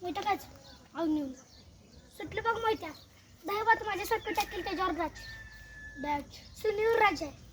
माहिती काच अग्निव सुटलं बघ माहिती दहावात माझ्यासारखं टाकेल त्याच्यावर राज सुनील राज आहे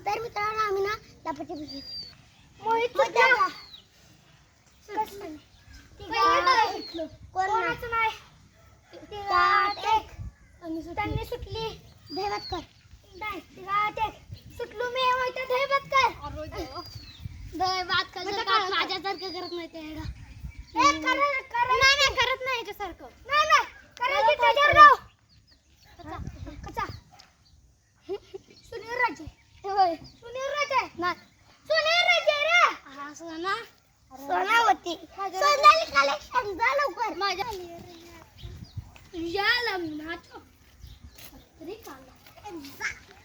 तर मित्रांनो आम्ही ना लपाटी मोहित कोणाचं नाही त्यांनी सुटली धैवतकर सुटलो मी धैवतकर माझ्यासारखं करत नाही ते नाही करत नाही याच्यासारखं नाही सुनील राजे सुनील राजे ना सुनील राजे रे हा सोना सोनावती सोनाली कलेक्शन जा लवकर माझ्या या लम्हात तरी काला